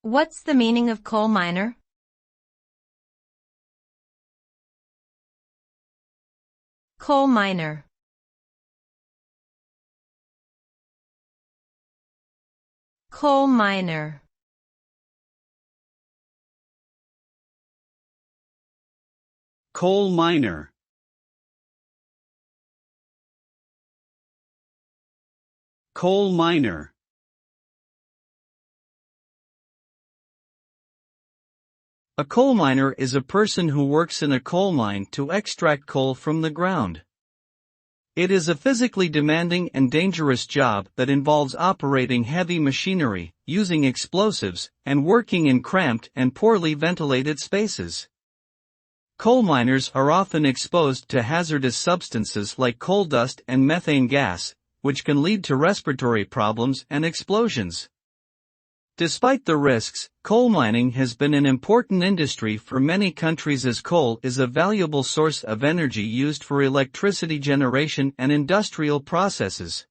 What's the meaning of coal miner? Coal miner. Coal miner. Coal miner. Coal miner. A coal miner is a person who works in a coal mine to extract coal from the ground. It is a physically demanding and dangerous job that involves operating heavy machinery, using explosives, and working in cramped and poorly ventilated spaces. Coal miners are often exposed to hazardous substances like coal dust and methane gas, which can lead to respiratory problems and explosions. Despite the risks, coal mining has been an important industry for many countries as coal is a valuable source of energy used for electricity generation and industrial processes.